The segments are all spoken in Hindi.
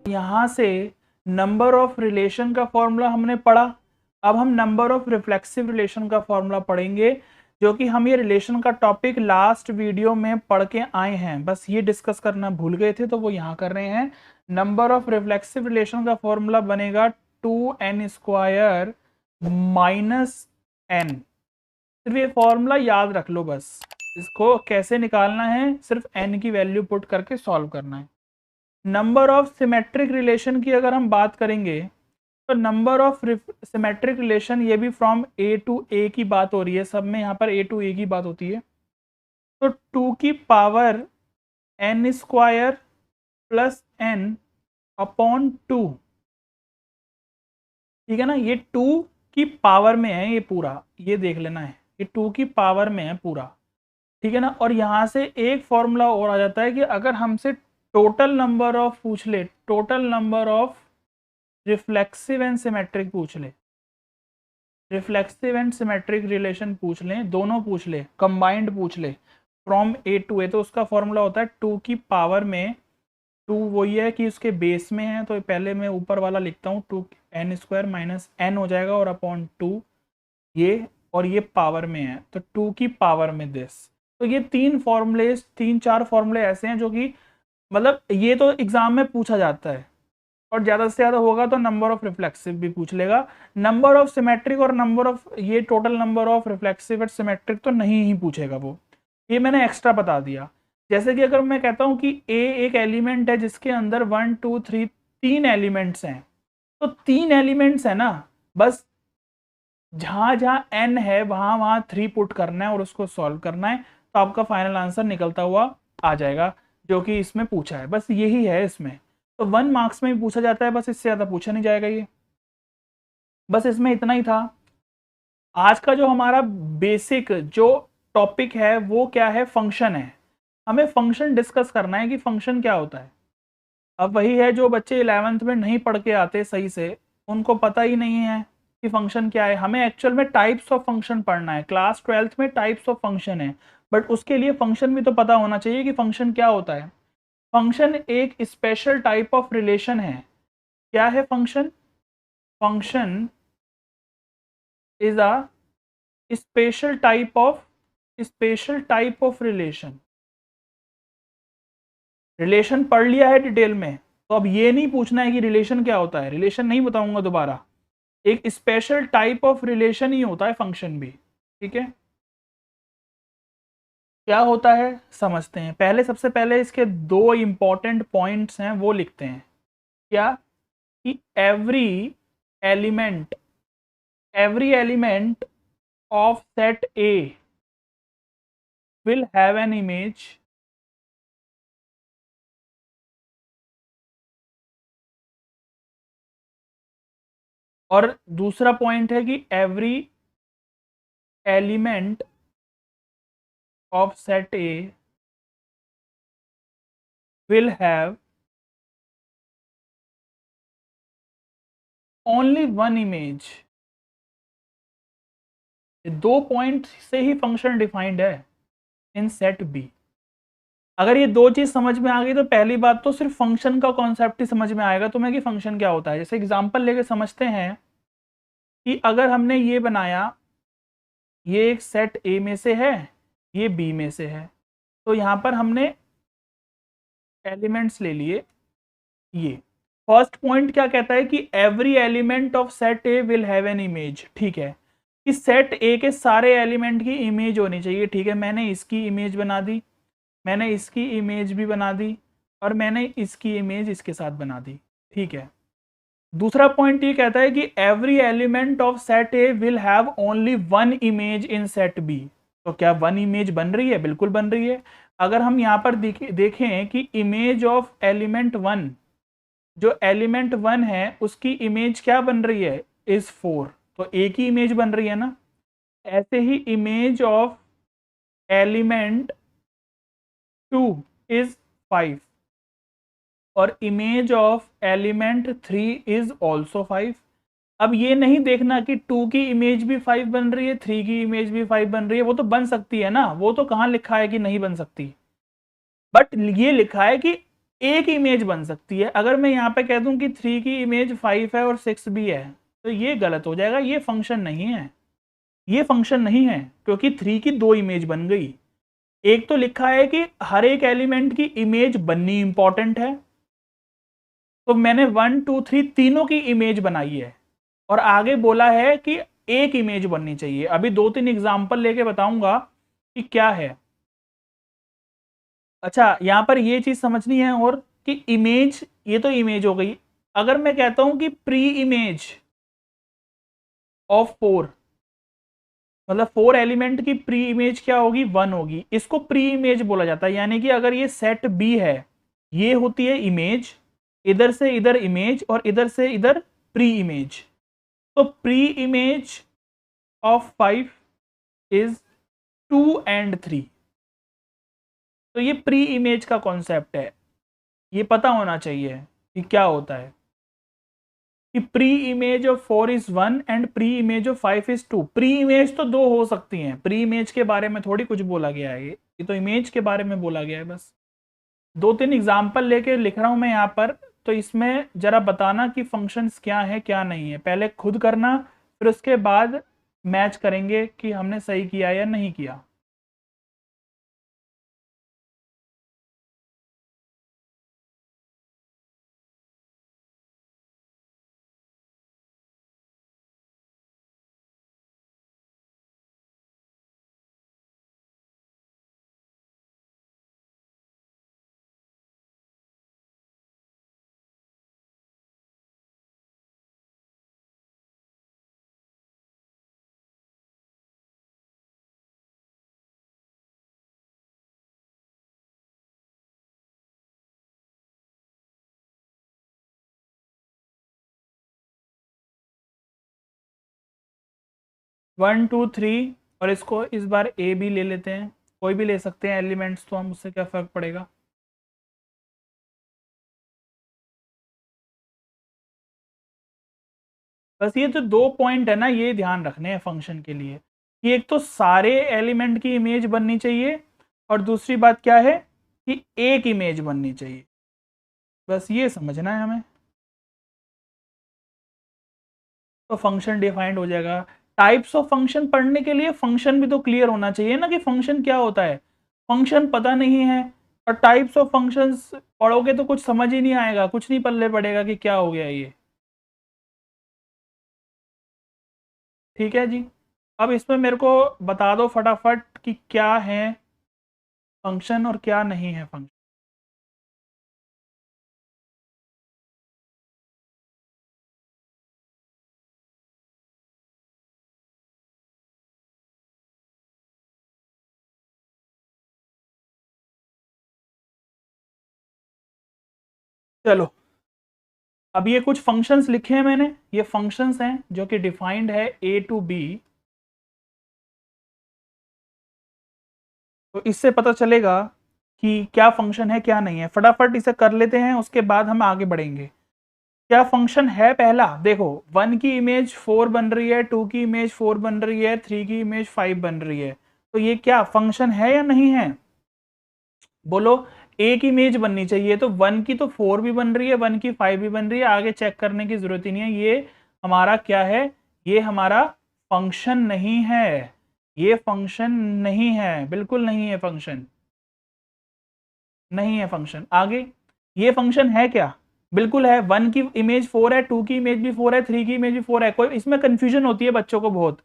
यहाँ से नंबर ऑफ रिलेशन का फॉर्मूला हमने पढ़ा। अब हम नंबर ऑफ रिफ्लेक्सिव रिलेशन का फॉर्मूला पढ़ेंगे, जो कि हम ये रिलेशन का टॉपिक लास्ट वीडियो में पढ़ के आए हैं, बस ये डिस्कस करना भूल गए थे तो वो यहाँ कर रहे हैं। नंबर ऑफ रिफ्लेक्सिव रिलेशन का फॉर्मूला बनेगा 2n² माइनस n। सिर्फ ये फॉर्मूला याद रख लो, बस इसको कैसे निकालना है, सिर्फ n की वैल्यू पुट करके सॉल्व करना है। नंबर ऑफ सिमेट्रिक रिलेशन की अगर हम बात करेंगे तो नंबर ऑफ सिमेट्रिक रिलेशन, ये भी फ्रॉम ए टू ए की बात हो रही है, सब में यहाँ पर ए टू ए की बात होती है। तो 2 की power n² plus n upon 2, ठीक है ना। ये 2 की पावर में है, ये पूरा ये देख लेना है, ये 2 की पावर में है पूरा, ठीक है ना। और यहाँ से एक फॉर्मूला और आ जाता है कि अगर हमसे टोटल नंबर ऑफ पूछ ले, total number of reflexive and symmetric पूछ ले, रिफ्लेक्सिव एंड सिमेट्रिक रिलेशन पूछ लें, दोनों पूछ ले, कंबाइंड पूछ ले फ्रॉम ए टू ए, तो उसका फॉर्मूला होता है 2 की पावर में, 2 वही है कि उसके बेस में है, तो पहले मैं ऊपर वाला लिखता हूँ 2n² माइनस n हो जाएगा और अपॉन 2 ये, और ये पावर में है तो 2 की पावर में दिस। तो ये 3-4 फॉर्मूले ऐसे हैं जो कि मतलब ये तो एग्जाम में पूछा जाता है, और ज़्यादा से ज़्यादा होगा तो नंबर ऑफ रिफ्लेक्सिव भी पूछ लेगा। नंबर ऑफ सिमेट्रिक और नंबर ऑफ ये टोटल नंबर ऑफ रिफ्लेक्सिव और सिमेट्रिक तो नहीं ही पूछेगा वो, ये मैंने एक्स्ट्रा बता दिया। जैसे कि अगर मैं कहता हूँ कि ए एक एलिमेंट है जिसके अंदर 1 2 3 3 एलिमेंट्स हैं, तो 3 एलिमेंट्स है ना, बस जहाँ जहाँ n है वहाँ वहाँ 3 पुट करना है और उसको सॉल्व करना है, तो आपका फाइनल आंसर निकलता हुआ आ जाएगा, जो कि इसमें पूछा है। बस यही है इसमें, तो 1 मार्क्स में भी पूछा जाता है, बस इससे ज़्यादा पूछा नहीं जाएगा ये। बस इसमें इतना ही था। आज का जो हमारा बेसिक जो टॉपिक है वो क्या है, फंक्शन है। हमें फंक्शन डिस्कस करना है कि फंक्शन क्या होता है। अब वही है, जो बच्चे 11th में नहीं पढ़ के आते सही से, उनको पता ही नहीं है कि फंक्शन क्या है। हमें एक्चुअल में टाइप्स ऑफ फंक्शन पढ़ना है, क्लास 12th में टाइप्स ऑफ फंक्शन है, बट उसके लिए फंक्शन भी तो पता होना चाहिए कि फंक्शन क्या होता है। फंक्शन एक स्पेशल टाइप ऑफ रिलेशन है। क्या है function? Function is a special type of relation. Relation पढ़ लिया है डिटेल में, तो अब ये नहीं पूछना है कि रिलेशन क्या होता है, रिलेशन नहीं बताऊंगा दोबारा, एक स्पेशल टाइप ऑफ रिलेशन ही होता है फंक्शन भी, ठीक है। क्या होता है समझते हैं पहले। सबसे पहले इसके 2 इंपॉर्टेंट पॉइंट्स हैं वो लिखते हैं। क्या कि every element of set A will have an image और दूसरा पॉइंट है कि every element of set A will have only one image। ये 2 पॉइंट से ही फंक्शन डिफाइंड है इन सेट बी। अगर ये 2 चीज समझ में आ गई तो पहली बात तो सिर्फ फंक्शन का कॉन्सेप्ट ही समझ में आएगा तुम्हें कि फंक्शन क्या होता है। जैसे एग्जांपल लेके समझते हैं कि अगर हमने ये बनाया, ये एक सेट ए में से है, ये बी में से है, तो यहाँ पर हमने एलिमेंट्स ले लिए। ये फर्स्ट पॉइंट क्या कहता है कि every element of set a will have an image, ठीक है, कि सेट ए के सारे एलिमेंट की इमेज होनी चाहिए, ठीक है। मैंने इसकी इमेज बना दी, मैंने इसकी इमेज भी बना दी, और मैंने इसकी इमेज इसके साथ बना दी, ठीक है। दूसरा पॉइंट ये कहता है कि every element of set a will have only one image in set b. तो क्या वन इमेज बन रही है? बिल्कुल बन रही है। अगर हम यहाँ पर देखें कि इमेज ऑफ एलिमेंट 1, जो एलिमेंट 1 है उसकी इमेज क्या बन रही है, इज 4, तो एक ही इमेज बन रही है ना। ऐसे ही इमेज ऑफ एलिमेंट 2 इज 5 और image of element 3 is also 5। अब ये नहीं देखना कि 2 की इमेज भी 5 बन रही है, 3 की इमेज भी 5 बन रही है, वो तो बन सकती है ना, वो तो कहाँ लिखा है कि नहीं बन सकती, बट ये लिखा है कि एक इमेज बन सकती है। अगर मैं यहाँ पे कह दूं कि 3 की इमेज 5 है और 6 भी है तो ये गलत हो जाएगा, ये फंक्शन नहीं है, ये फंक्शन नहीं है, क्योंकि 3 की 2 इमेज बन गई। एक तो लिखा है कि हर एक एलिमेंट की इमेज बननी इंपॉर्टेंट है, तो मैंने 1 2 3 तीनों की इमेज बनाई है, और आगे बोला है कि एक इमेज बननी चाहिए। अभी 2-3 एग्जाम्पल लेके बताऊंगा कि क्या है। अच्छा, यहां पर ये चीज समझनी है और कि इमेज, ये तो इमेज हो गई। अगर मैं कहता हूं कि प्री इमेज ऑफ 4, मतलब 4 एलिमेंट की प्री इमेज क्या होगी, 1 होगी, इसको प्री इमेज बोला जाता है। यानी कि अगर ये सेट बी है, ये होती है इमेज, इधर से इधर इमेज और इधर से इधर प्री इमेज। तो pre image of 5 is 2 and 3। तो ये प्री इमेज का कॉन्सेप्ट है, ये पता होना चाहिए कि क्या होता है कि pre image of 4 is 1 and pre image of 5 is 2। Pre image तो 2 हो सकती हैं, प्री इमेज के बारे में थोड़ी कुछ बोला गया है, ये तो इमेज के बारे में बोला गया है बस। 2-3 एग्जाम्पल लेके लिख रहा हूं मैं यहाँ पर, तो इसमें जरा बताना कि फंक्शंस क्या है क्या नहीं है, पहले खुद करना, फिर उसके बाद मैच करेंगे कि हमने सही किया या नहीं किया। वन टू थ्री, और इसको इस बार ए भी ले लेते हैं, कोई भी ले सकते हैं एलिमेंट्स, तो हम उससे क्या फर्क पड़ेगा। बस ये जो 2 पॉइंट है ना, ये ध्यान रखने हैं फंक्शन के लिए कि एक तो सारे एलिमेंट की इमेज बननी चाहिए, और दूसरी बात क्या है कि एक इमेज बननी चाहिए। बस ये समझना है हमें, तो फंक्शन डिफाइंड हो जाएगा। टाइप्स ऑफ फंक्शन पढ़ने के लिए फंक्शन भी तो क्लियर होना चाहिए ना कि फंक्शन क्या होता है। फंक्शन पता नहीं है और टाइप्स ऑफ फंक्शंस पढ़ोगे तो कुछ समझ ही नहीं आएगा, कुछ नहीं पल्ले पड़ेगा कि क्या हो गया ये। ठीक है जी, अब इसमें मेरे को बता दो फटाफट कि क्या है फंक्शन और क्या नहीं है फंक्शन। चलो, अब ये कुछ फंक्शंस लिखे हैं मैंने, ये फंक्शंस हैं जो कि डिफाइंड है ए टू बी। तो इससे पता चलेगा कि क्या फंक्शन है क्या नहीं है। फटाफट इसे कर लेते हैं, उसके बाद हम आगे बढ़ेंगे। क्या फंक्शन है, पहला देखो, 1 की इमेज 4 बन रही है, 2 की इमेज 4 बन रही है, 3 की इमेज 5 बन रही है, तो ये क्या फंक्शन है या नहीं है, बोलो। एक इमेज बननी चाहिए, तो 1 की तो 4 भी बन रही है, 1 की 5 भी बन रही है, आगे चेक करने की जरूरत ही नहीं है। ये हमारा क्या है, ये हमारा फंक्शन नहीं है, ये फंक्शन नहीं है, बिल्कुल नहीं है फंक्शन, नहीं है फंक्शन। आगे, ये फंक्शन है क्या, बिल्कुल है। 1 की इमेज 4 है, 2 की इमेज भी 4 है, 3 की इमेज भी 4 है। कोई इसमें कंफ्यूजन होती है बच्चों को बहुत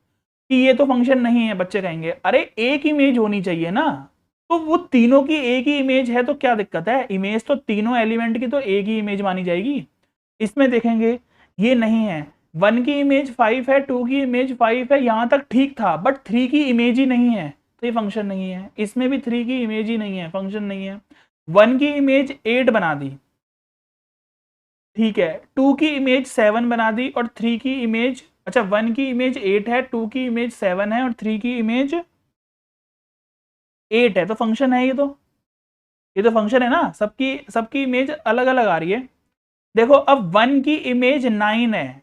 कि ये तो फंक्शन नहीं है। बच्चे कहेंगे अरे एक इमेज होनी चाहिए ना, तो वो तीनों की एक ही इमेज है तो क्या दिक्कत है, इमेज तो तीनों एलिमेंट की तो एक ही इमेज मानी जाएगी। इसमें देखेंगे ये नहीं है, 1 की इमेज 5 है, 2 की इमेज 5 है, यहां तक ठीक था, बट 3 की इमेज ही नहीं है, तो ये फंक्शन नहीं है। इसमें भी 3 की इमेज ही नहीं है, फंक्शन नहीं है। 1 की इमेज 8 बना दी, ठीक है, 2 की इमेज 7 बना दी, और 3 की इमेज, अच्छा 1 की इमेज 8 है, 2 की इमेज 7 है, और 3 की इमेज 8 है, तो फंक्शन है ये तो, ये तो फंक्शन है ना। सबकी सबकी इमेज अलग अलग आ रही है। देखो, अब 1 की इमेज 9 है,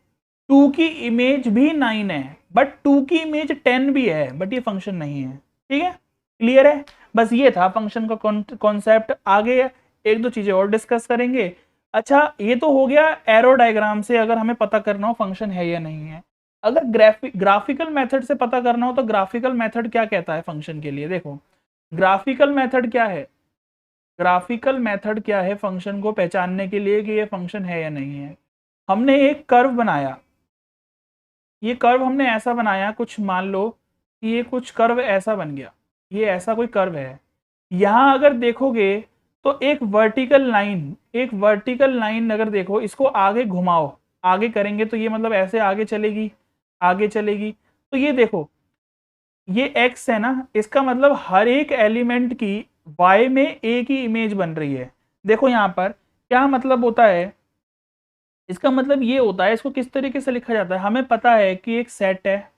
2 की इमेज भी 9 है, बट 2 की इमेज 10 भी है, बट ये फंक्शन नहीं है। ठीक है, क्लियर है, बस ये था फंक्शन का कॉन्सेप्ट। आगे एक दो चीजें और डिस्कस करेंगे। अच्छा, ये तो हो गया एरो डायग्राम से अगर हमें पता करना हो फंक्शन है या नहीं है। अगर ग्राफिकल मेथड से पता करना हो तो ग्राफिकल मेथड क्या कहता है फंक्शन के लिए? देखो, ग्राफिकल मेथड क्या है? ग्राफिकल मेथड क्या है फंक्शन को पहचानने के लिए कि ये फंक्शन है या नहीं है? हमने एक कर्व बनाया, ये कर्व हमने ऐसा बनाया, कुछ मान लो कि ये कुछ कर्व ऐसा बन गया, ये ऐसा कोई कर्व है। यहां अगर देखोगे तो एक वर्टिकल लाइन, एक वर्टिकल लाइन अगर देखो, इसको आगे घुमाओ, आगे करेंगे तो ये मतलब ऐसे आगे चलेगी, आगे चलेगी। तो ये देखो, ये x है ना, इसका मतलब हर एक एलिमेंट की y में एक ही इमेज बन रही है। देखो यहां पर क्या मतलब होता है, इसका मतलब ये होता है, इसको किस तरीके से लिखा जाता है, हमें पता है कि एक सेट है,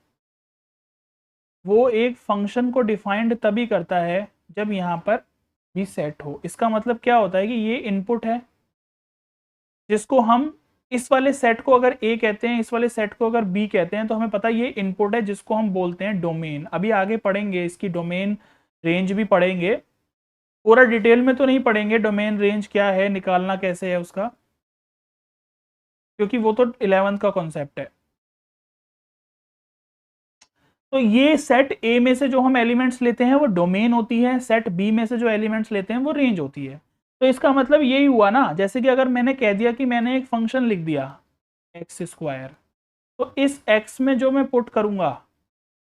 वो एक फंक्शन को डिफाइंड तभी करता है जब यहाँ पर भी सेट हो। इसका मतलब क्या होता है कि ये इनपुट है जिसको हम, इस वाले सेट को अगर ए कहते हैं, इस वाले सेट को अगर बी कहते हैं, तो हमें पता है ये इनपुट है जिसको हम बोलते हैं डोमेन। अभी आगे पढ़ेंगे इसकी डोमेन रेंज भी पढ़ेंगे, पूरा डिटेल में तो नहीं पढ़ेंगे डोमेन रेंज क्या है, निकालना कैसे है उसका, क्योंकि वो तो 11th का कॉन्सेप्ट है। तो ये सेट ए में से जो हम एलिमेंट्स लेते हैं वो डोमेन होती है, सेट बी में से जो एलिमेंट्स लेते हैं वो रेंज होती है। तो इसका मतलब यही हुआ ना, जैसे कि अगर मैंने कह दिया कि मैंने एक फंक्शन लिख दिया एक्स स्क्वायर, तो इस एक्स में जो मैं पुट करूंगा,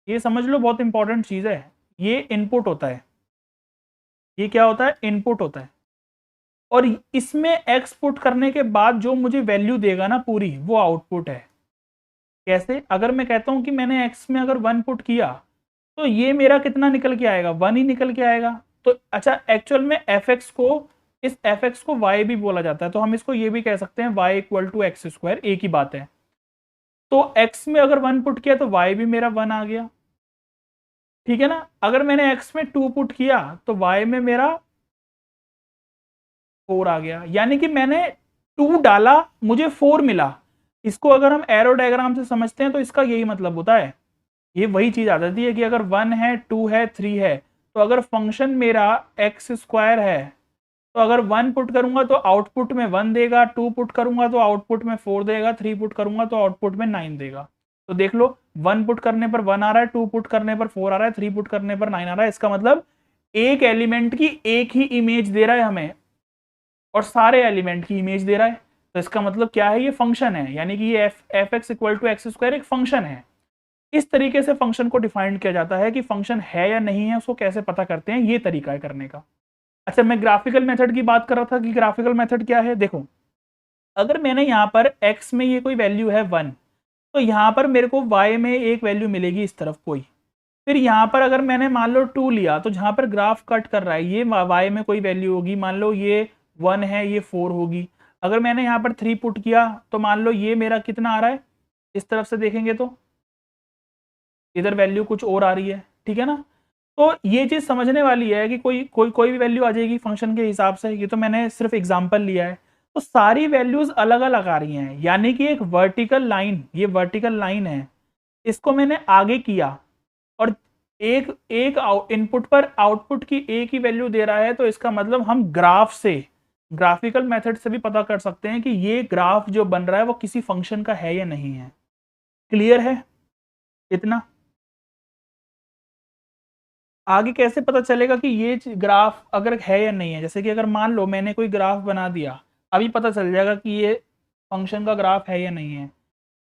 ये समझ लो बहुत इंपॉर्टेंट चीज है, ये इनपुट होता है। ये क्या होता है? इनपुट होता है। और इसमें एक्स पुट करने के बाद जो मुझे वैल्यू देगा ना पूरी, वो आउटपुट है। कैसे? अगर मैं कहता हूं कि मैंने एक्स में अगर 1 पुट किया, तो ये मेरा कितना निकल के आएगा? 1 ही निकल के आएगा। तो अच्छा, एक्चुअल में एफ एक्स को, इस एफ एक्स को वाई भी बोला जाता है, तो हम इसको ये भी कह सकते हैं y equal to x square, एक ही बात है। तो एक्स में अगर 1 पुट किया तो वाई भी मेरा 1 आ गया, ठीक है ना। अगर मैंने एक्स में 2 पुट किया तो वाई में मेरा 4 आ गया, यानी कि मैंने 2 डाला, मुझे 4 मिला। इसको अगर हम एरो डायग्राम से समझते हैं तो इसका यही मतलब होता है। ये वही चीज आ जाती है कि अगर 1 है, 2 है, 3 है, तो अगर फंक्शन मेरा एक्स स्क्वायर है, तो अगर 1 पुट करूंगा तो आउटपुट में 1 देगा, 2 पुट करूंगा तो आउटपुट में 4 देगा, 3 पुट करूंगा तो आउटपुट में 9 देगा। तो देख लो, 1 पुट करने पर 1 आ रहा है, 2 पुट करने पर 4 आ रहा है, 3 पुट करने पर 9 आ रहा है। इसका मतलब एक एलिमेंट की एक ही इमेज दे रहा है हमें, और सारे एलिमेंट की इमेज दे रहा है। तो इसका मतलब क्या है? ये फंक्शन है, यानी कि ये f x equal to x square एक फंक्शन है। इस तरीके से फंक्शन को डिफाइन किया जाता है कि फंक्शन है या नहीं है, उसको कैसे पता करते हैं, ये तरीका है करने का। अच्छा, मैं ग्राफिकल मेथड की बात कर रहा था कि ग्राफिकल मेथड क्या है। देखो, अगर मैंने यहाँ पर x में ये कोई वैल्यू है 1, तो यहाँ पर मेरे को y में एक वैल्यू मिलेगी इस तरफ कोई। फिर यहाँ पर अगर मैंने मान लो 2 लिया, तो जहाँ पर ग्राफ कट कर रहा है ये y में कोई वैल्यू होगी, मान लो ये 1 है, ये 4 होगी। अगर मैंने यहाँ पर 3 पुट किया तो मान लो ये मेरा कितना आ रहा है, इस तरफ से देखेंगे तो इधर वैल्यू कुछ और आ रही है, ठीक है ना। तो ये चीज समझने वाली है कि कोई भी वैल्यू आ जाएगी फंक्शन के हिसाब से। ये तो मैंने सिर्फ एग्जांपल लिया है, तो सारी वैल्यूज अलग अलग आ रही हैं, यानी कि एक वर्टिकल लाइन, ये वर्टिकल लाइन है, इसको मैंने आगे किया और एक एक इनपुट पर आउटपुट की एक ही वैल्यू दे रहा है। तो इसका मतलब हम ग्राफ से, ग्राफिकल मेथड से भी पता कर सकते हैं कि ये ग्राफ जो बन रहा है वो किसी फंक्शन का है या नहीं है। क्लियर है इतना? आगे कैसे पता चलेगा कि ये ग्राफ अगर है या नहीं है? जैसे कि अगर मान लो मैंने कोई ग्राफ बना दिया, अभी पता चल जाएगा कि ये फंक्शन का ग्राफ है या नहीं है।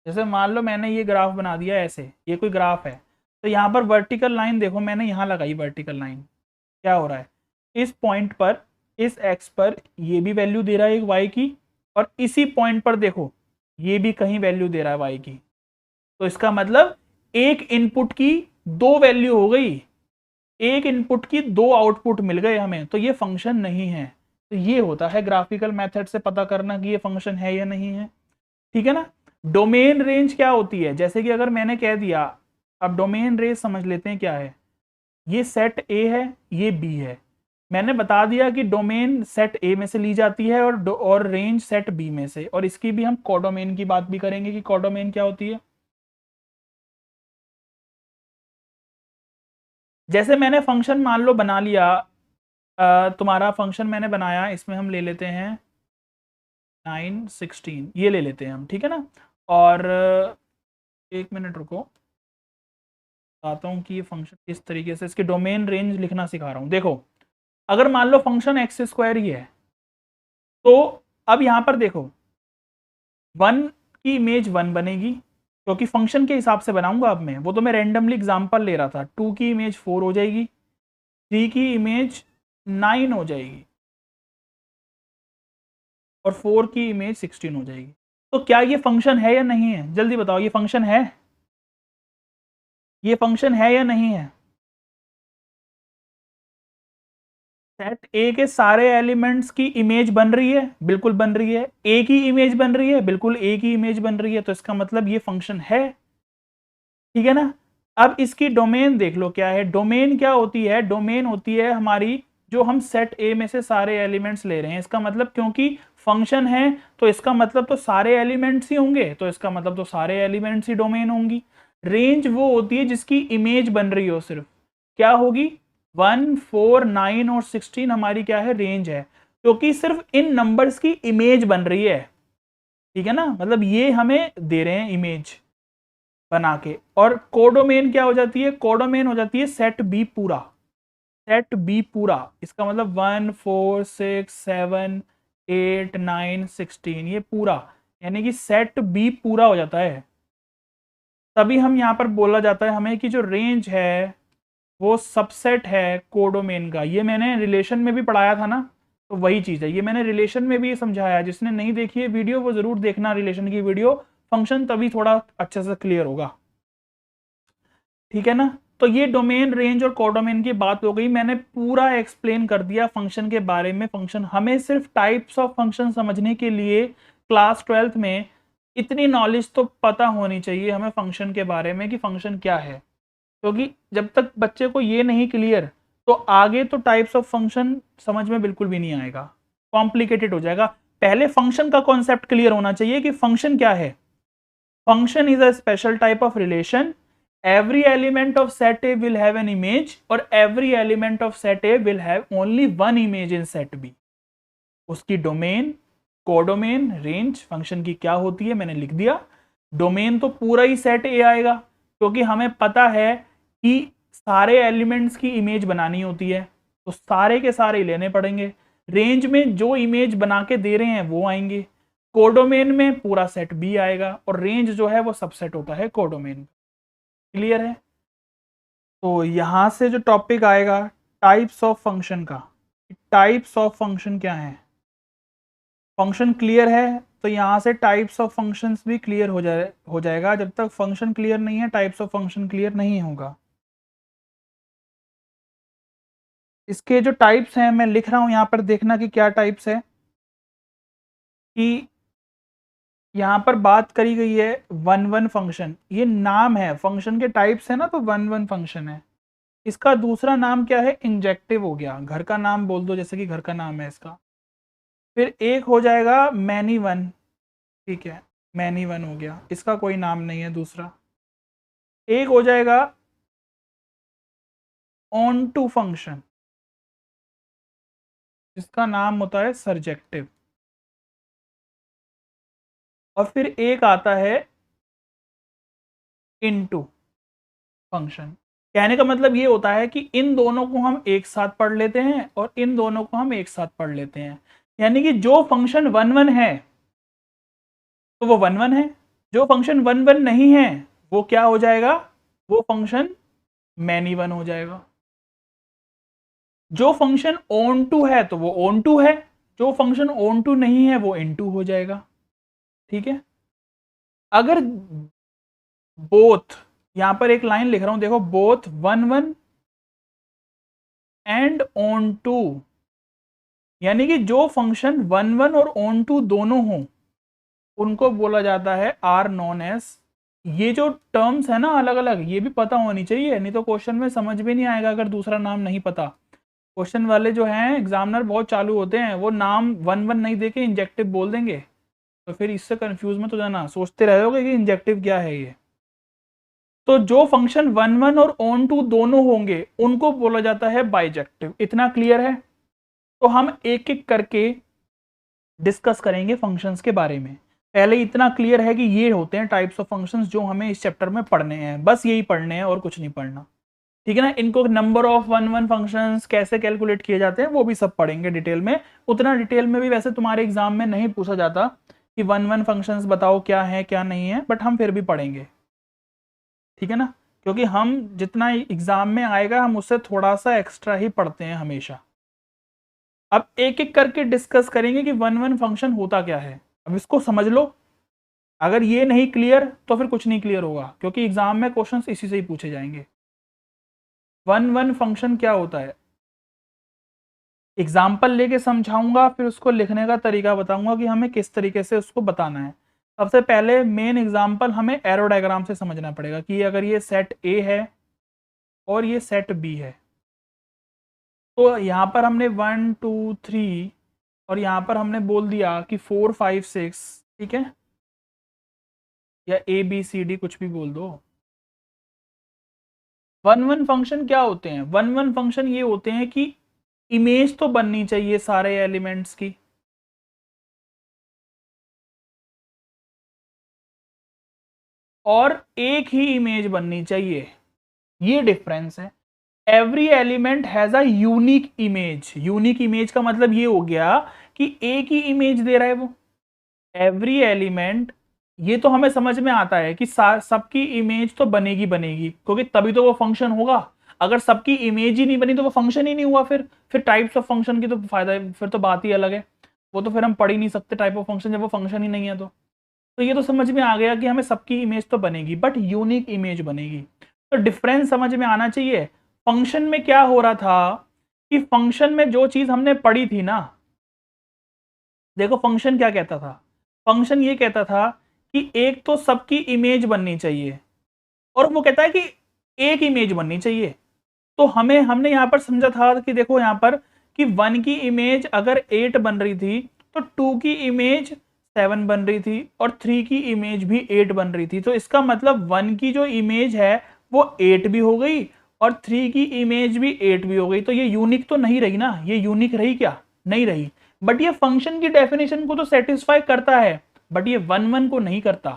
जैसे मान लो मैंने ये ग्राफ बना दिया ऐसे, ये कोई ग्राफ है, तो यहाँ पर वर्टिकल लाइन देखो, मैंने यहाँ लगाई वर्टिकल लाइन। क्या हो रहा है? इस पॉइंट पर, इस एक्स पर ये भी वैल्यू दे रहा है एक वाई की, और इसी पॉइंट पर देखो ये भी कहीं वैल्यू दे रहा है वाई की। तो इसका मतलब एक इनपुट की दो वैल्यू हो गई, एक इनपुट की दो आउटपुट मिल गए हमें, तो ये फंक्शन नहीं है। तो ये होता है ग्राफिकल मेथड से पता करना कि ये फंक्शन है या नहीं है, ठीक है ना। डोमेन रेंज क्या होती है? जैसे कि अगर मैंने कह दिया, अब डोमेन रेंज समझ लेते हैं क्या है। ये सेट ए है, ये बी है, मैंने बता दिया कि डोमेन सेट ए में से ली जाती है और रेंज सेट बी में से। और इसकी भी हम कोडोमेन की बात भी करेंगे कि कोडोमेन क्या होती है। जैसे मैंने फंक्शन मान लो बना लिया तुम्हारा फंक्शन मैंने बनाया, इसमें हम ले लेते हैं 9 16, ये ले लेते हैं हम, ठीक है ना। और एक मिनट रुको, बताता हूँ कि ये फंक्शन किस तरीके से, इसके डोमेन रेंज लिखना सिखा रहा हूँ। देखो अगर मान लो फंक्शन एक्स स्क्वायर ही है, तो अब यहाँ पर देखो 1 की इमेज 1 बनेगी, क्योंकि फंक्शन के हिसाब से बनाऊंगा अब मैं, वो तो मैं रैंडमली एग्जांपल ले रहा था। 2 की इमेज 4 हो जाएगी, 3 की इमेज 9 हो जाएगी, और 4 की इमेज 16 हो जाएगी। तो क्या ये फंक्शन है या नहीं है, जल्दी बताओ, ये फंक्शन है, ये फंक्शन है या नहीं है। सेट ए के सारे एलिमेंट्स की इमेज बन रही है, बिल्कुल बन रही है। ए की इमेज बन रही है, बिल्कुल ए की इमेज बन रही है, तो इसका मतलब ये फंक्शन है, ठीक है ना। अब इसकी डोमेन देख लो क्या है। डोमेन क्या होती है, डोमेन होती है हमारी, जो हम सेट ए में से सारे एलिमेंट्स ले रहे हैं, इसका मतलब क्योंकि फंक्शन है तो इसका मतलब तो सारे एलिमेंट्स ही होंगे, तो इसका मतलब तो सारे एलिमेंट्स ही डोमेन होंगी। रेंज वो होती है जिसकी इमेज बन रही हो सिर्फ, क्या होगी 1 4 9 और 16 हमारी क्या है, रेंज है, क्योंकि सिर्फ इन नंबर्स की इमेज बन रही है, ठीक है ना। मतलब ये हमें दे रहे हैं इमेज बना के। और कोडोमेन क्या हो जाती है, कोडोमेन हो जाती है सेट बी पूरा, सेट बी पूरा, इसका मतलब 1 4 6 7 8 9 16, ये पूरा, यानी कि सेट बी पूरा हो जाता है। तभी हम यहाँ पर बोला जाता है हमें कि जो रेंज है वो सबसेट है कोडोमेन का। ये मैंने रिलेशन में भी पढ़ाया था ना, तो वही चीज़ है, ये मैंने रिलेशन में भी समझाया। जिसने नहीं देखी है वीडियो वो ज़रूर देखना रिलेशन की वीडियो, फंक्शन तभी थोड़ा अच्छे से क्लियर होगा, ठीक है ना। तो ये डोमेन रेंज और कोडोमेन की बात हो गई, मैंने पूरा एक्सप्लेन कर दिया फंक्शन के बारे में। फंक्शन हमें सिर्फ टाइप्स ऑफ फंक्शन समझने के लिए क्लास 12th में इतनी नॉलेज तो पता होनी चाहिए हमें फंक्शन के बारे में कि फंक्शन क्या है, क्योंकि जब तक बच्चे को ये नहीं क्लियर, तो आगे तो टाइप्स ऑफ फंक्शन समझ में बिल्कुल भी नहीं आएगा, कॉम्प्लिकेटेड हो जाएगा। पहले फंक्शन का कॉन्सेप्ट क्लियर होना चाहिए कि फंक्शन क्या है। Function is a special type of relation, every element of set A will have an image, और every element of set A will have only one image in set B। उसकी डोमेन, कोडोमेन, रेंज फंक्शन की क्या होती है मैंने लिख दिया। डोमेन तो पूरा ही सेट ए आएगा, क्योंकि हमें पता है कि सारे एलिमेंट्स की इमेज बनानी होती है, तो सारे के सारे लेने पड़ेंगे। रेंज में जो इमेज बना के दे रहे हैं वो आएंगे, कोडोमेन में पूरा सेट बी आएगा, और रेंज जो है वो सबसेट होता है कोडोमेन। क्लियर है। तो यहां से जो टॉपिक आएगा टाइप्स ऑफ फंक्शन का, टाइप्स ऑफ फंक्शन क्या है, फंक्शन क्लियर है तो यहां से टाइप्स ऑफ फंक्शंस भी क्लियर हो जाएगा। जब तक फंक्शन क्लियर नहीं है टाइप्स ऑफ फंक्शन क्लियर नहीं होगा। इसके जो टाइप्स हैं मैं लिख रहा हूं यहां पर, देखना कि क्या टाइप्स है। कि यहाँ पर बात करी गई है वन वन फंक्शन, ये नाम है, फंक्शन के टाइप्स है ना, तो वन वन फंक्शन है। इसका दूसरा नाम क्या है, इंजेक्टिव हो गया, घर का नाम बोल दो, जैसे कि घर का नाम है इसका। फिर एक हो जाएगा मैनी वन, ठीक है, मैनी वन हो गया, इसका कोई नाम नहीं है दूसरा। एक हो जाएगा ऑन टू फंक्शन, इसका नाम होता है सरजेक्टिव। और फिर एक आता है इनटू फंक्शन। कहने का मतलब ये होता है कि इन दोनों को हम एक साथ पढ़ लेते हैं और इन दोनों को हम एक साथ पढ़ लेते हैं। यानी कि जो फंक्शन वन वन है तो वो वन वन है, जो फंक्शन वन वन नहीं है वो क्या हो जाएगा, वो फंक्शन मैनी वन हो जाएगा। जो फंक्शन ऑन टू है तो वो ऑन टू है, जो फंक्शन ऑन टू नहीं है वो इन टू हो जाएगा, ठीक है। अगर बोथ, यहां पर एक लाइन लिख रहा हूं देखो, both one one and onto, यानी कि जो फंक्शन वन वन और ऑन टू दोनों हों उनको बोला जाता है आर नॉन एज। ये जो टर्म्स है ना अलग अलग, ये भी पता होनी चाहिए, नहीं तो क्वेश्चन में समझ भी नहीं आएगा अगर दूसरा नाम नहीं पता। क्वेश्चन वाले जो हैं एग्जामिनर बहुत चालू होते हैं, वो नाम वन वन नहीं देके इंजेक्टिव बोल देंगे, तो फिर इससे कंफ्यूज मत हो जाना, सोचते रहोगे कि इंजेक्टिव क्या है ये। तो जो फंक्शन वन वन और ऑन टू दोनों होंगे उनको बोला जाता है बाइजेक्टिव। इतना क्लियर है। तो हम एक एक करके डिस्कस करेंगे फंक्शंस के बारे में। पहले इतना क्लियर है कि ये होते हैं टाइप्स ऑफ फंक्शंस जो हमें इस चैप्टर में पढ़ने हैं, बस यही पढ़ने हैं और कुछ नहीं पढ़ना, ठीक है ना। इनको number of one one functions कैसे कैलकुलेट किए जाते हैं वो भी सब पढ़ेंगे डिटेल में। उतना डिटेल में भी वैसे तुम्हारे एग्जाम में नहीं पूछा जाता कि वन वन फंक्शंस बताओ क्या है क्या नहीं है, बट हम फिर भी पढ़ेंगे, ठीक है ना, क्योंकि हम जितना एग्जाम में आएगा हम उससे थोड़ा सा एक्स्ट्रा ही पढ़ते हैं हमेशा। अब एक एक करके डिस्कस करेंगे कि वन वन फंक्शन होता क्या है। अब इसको समझ लो, अगर ये नहीं क्लियर तो फिर कुछ नहीं क्लियर होगा, क्योंकि एग्जाम में क्वेश्चंस इसी से ही पूछे जाएंगे। वन वन फंक्शन क्या होता है, एग्जाम्पल लेके समझाऊंगा, फिर उसको लिखने का तरीका बताऊंगा कि हमें किस तरीके से उसको बताना है। सबसे पहले मेन एग्जाम्पल हमें एरो डायग्राम से समझना पड़ेगा कि अगर ये सेट ए है और ये सेट बी है, तो यहाँ पर हमने 1 2 3 और यहाँ पर हमने बोल दिया कि 4 5 6, ठीक है, या ए बी सी डी कुछ भी बोल दो। वन वन फंक्शन क्या होते हैं, वन वन फंक्शन ये होते हैं कि इमेज तो बननी चाहिए सारे एलिमेंट्स की, और एक ही इमेज बननी चाहिए, ये डिफरेंस है। Every element has a unique image. Unique image का मतलब ये हो गया कि एक ही इमेज दे रहा है वो। एवरी एलिमेंट, ये तो हमें समझ में आता है कि सबकी इमेज तो बनेगी बनेगी, क्योंकि तभी तो वो फंक्शन होगा। अगर सबकी इमेज ही नहीं बनी तो वो फंक्शन ही नहीं हुआ। फिर टाइप्स ऑफ फंक्शन की तो फायदा, फिर तो बात ही अलग है, वो तो फिर हम पढ़ ही नहीं सकते टाइप ऑफ फंक्शन जब वो फंक्शन ही नहीं है। तो ये तो समझ में आ गया कि हमें सबकी इमेज तो बनेगी, बट यूनिक इमेज बनेगी। तो डिफरेंस समझ में आना चाहिए। फंक्शन में क्या हो रहा था कि फंक्शन में जो चीज हमने पढ़ी थी ना, देखो फंक्शन क्या कहता था, फंक्शन ये कहता था कि एक तो सबकी इमेज बननी चाहिए, और वो कहता है कि एक इमेज बननी चाहिए। तो हमने यहां पर समझा था कि देखो यहां पर कि 1 की इमेज अगर 8 बन रही थी तो 2 की इमेज 7 बन रही थी, और 3 की इमेज भी 8 बन रही थी। तो इसका मतलब 1 की जो इमेज है वो 8 भी हो गई और 3 की इमेज भी 8 भी हो गई। तो ये यूनिक तो नहीं रही ना, ये यूनिक रही क्या, नहीं रही। बट ये फंक्शन की डेफिनेशन को तो सेटिस्फाई करता है, बट ये वन वन को नहीं करता,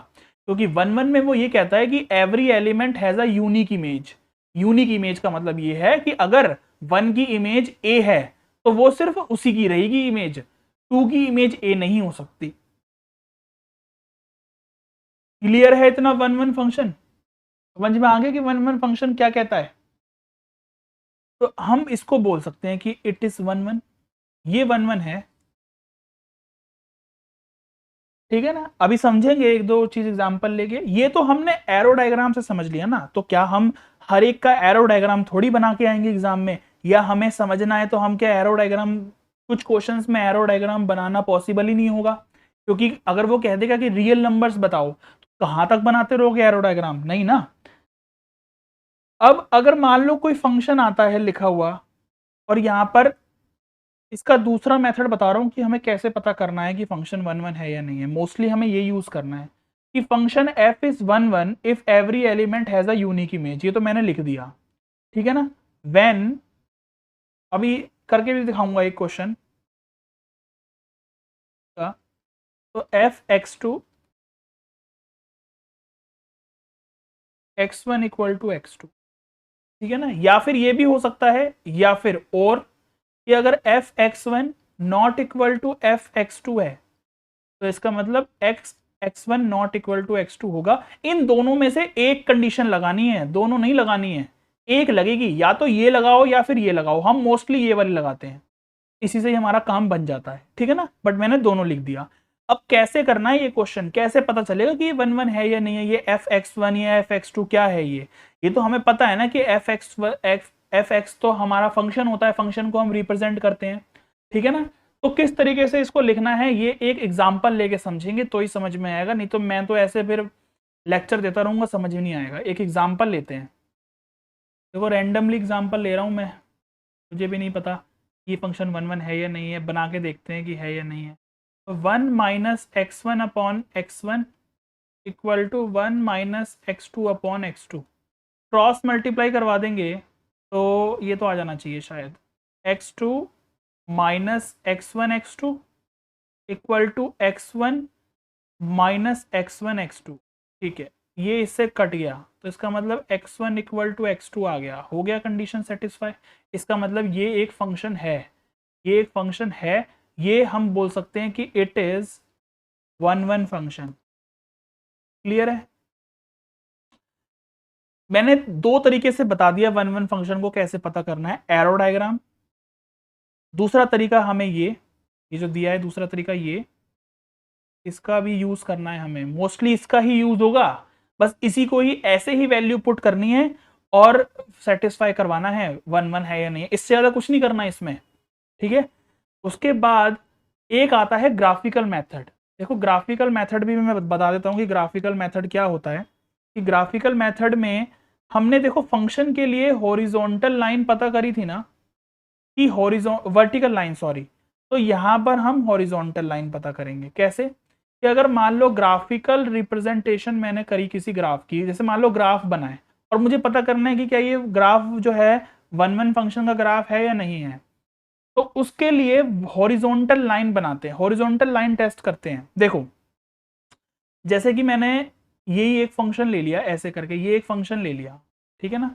क्योंकि वन वन में वो ये कहता है कि every element has a unique image. Unique image का मतलब ये है कि अगर 1 की इमेज ए है तो वो सिर्फ उसी की रहेगी इमेज, 2 की इमेज ए नहीं हो सकती। क्लियर है इतना वन वन फंक्शन, समझ में आ गया कि वन वन फंक्शन क्या कहता है। तो हम इसको बोल सकते हैं कि इट इज वन वन, ये वन वन है, ठीक है ना। अभी समझेंगे एक दो चीज एग्जांपल लेके। ये तो हमने एरो डायग्राम से समझ लिया ना, तो क्या हम हर एक का एरो डायग्राम थोड़ी बना के आएंगे एग्जाम में, या हमें समझना है तो हम क्या एरो डायग्राम, कुछ क्वेश्चंस में एरो डायग्राम बनाना पॉसिबल ही नहीं होगा, क्योंकि अगर वो कह देगा कि रियल नंबर्स बताओ तो कहां तक बनाते रहोगे एरो डायग्राम, नहीं ना। अब अगर मान लो कोई फंक्शन आता है लिखा हुआ, और यहां पर इसका दूसरा मेथड बता रहा हूं कि हमें कैसे पता करना है कि फंक्शन वन वन है या नहीं है। मोस्टली हमें ये यूज करना है कि function F is one one if every element has a unique image. ये तो मैंने लिख दिया, ठीक है ना। व्हेन, अभी करके भी दिखाऊंगा एक क्वेश्चन का। तो f x two x one equal to x two, ठीक है ना। या फिर ये भी हो सकता है, या फिर और कि अगर f x one not equal to f x two है तो इसका मतलब x x one not equal to x two होगा। इन दोनों में से एक कंडीशन लगानी है, दोनों नहीं लगानी है, एक लगेगी। या तो ये लगाओ या फिर ये लगाओ, हम मोस्टली ये वाली लगाते हैं, इसी से ही हमारा काम बन जाता है, ठीक है ना। बट मैंने दोनों लिख दिया। अब कैसे करना है ये क्वेश्चन, कैसे पता चलेगा कि ये वन वन है या नहीं है, ये एफ एक्स वन या एफ एक्स टू क्या है। ये तो हमें पता है ना कि एफ एक्स तो हमारा फंक्शन होता है, फंक्शन को हम रिप्रेजेंट करते हैं, ठीक है ना। तो किस तरीके से इसको लिखना है ये एक एग्जाम्पल लेके समझेंगे तो ही समझ में आएगा, नहीं तो मैं तो ऐसे फिर लेक्चर देता रहूंगा, समझ में नहीं आएगा। एक एग्जाम्पल लेते हैं, देखो रैंडमली एग्जाम्पल ले रहा हूँ मैं, मुझे भी नहीं पता ये फंक्शन वन वन है या नहीं है, बना के देखते हैं कि है या नहीं है। तो 1 minus x one upon x one equal to 1 minus x two upon x two, cross multiply करवा देंगे तो ये तो आ जाना चाहिए शायद, x two minus x1 x2 equal to x1 minus x1 x2। ठीक है, ये इससे कट गया तो इसका मतलब x1 इक्वल टू x2 आ गया, हो गया कंडीशन सेटिस्फाई। इसका मतलब ये एक फंक्शन है, ये एक फंक्शन है, ये हम बोल सकते हैं कि इट इज 1 1 फंक्शन। क्लियर है? मैंने दो तरीके से बता दिया 1 1 फंक्शन को कैसे पता करना है, एरो डायग्राम। दूसरा तरीका हमें ये जो दिया है दूसरा तरीका, ये इसका भी यूज करना है हमें, मोस्टली इसका ही यूज होगा। बस इसी को ही ऐसे ही वैल्यू पुट करनी है और सेटिस्फाई करवाना है 1 1 है या नहीं, इससे ज्यादा कुछ नहीं करना है इसमें। ठीक है, उसके बाद एक आता है ग्राफिकल मेथड। देखो ग्राफिकल मेथड भी मैं बता देता हूँ कि ग्राफिकल मेथड क्या होता है। कि ग्राफिकल मेथड में हमने देखो फंक्शन के लिए हॉरिजॉन्टल लाइन पता करी थी ना, कि वर्टिकल लाइन सॉरी, तो यहाँ पर हम हॉरिजॉन्टल लाइन पता करेंगे। कैसे? कि अगर मान लो ग्राफिकल रिप्रेजेंटेशन मैंने करी किसी ग्राफ की, जैसे मान लो ग्राफ बनाए और मुझे पता करना है कि क्या ये ग्राफ जो है 1 1 फंक्शन का ग्राफ है या नहीं है, तो उसके लिए हॉरिजॉन्टल लाइन बनाते हैं, हॉरिजॉन्टल लाइन टेस्ट करते हैं। देखो जैसे कि मैंने यही एक फंक्शन ले लिया ऐसे करके, ये एक फंक्शन ले लिया, ठीक है ना,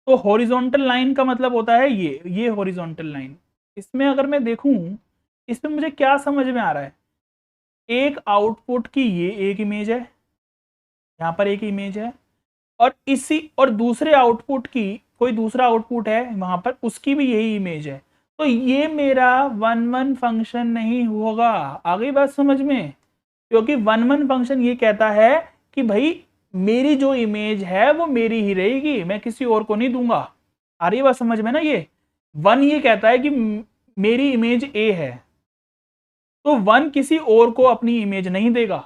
तो हॉरिजॉन्टल लाइन का मतलब होता है ये हॉरिजॉन्टल लाइन। इसमें अगर मैं देखूं, इसमें मुझे क्या समझ में आ रहा है, एक आउटपुट की ये एक इमेज है, यहाँ पर एक इमेज है, और इसी और दूसरे आउटपुट की कोई दूसरा आउटपुट है वहां पर, उसकी भी यही इमेज है। तो ये मेरा 1 1 फंक्शन नहीं होगा। आ गई बात समझ में? क्योंकि 1 1 फंक्शन ये कहता है कि भाई मेरी जो इमेज है वो मेरी ही रहेगी, मैं किसी और को नहीं दूंगा। आ रही बात समझ में ना? ये 1 ये कहता है कि मेरी इमेज ए है, तो 1 किसी और को अपनी इमेज नहीं देगा।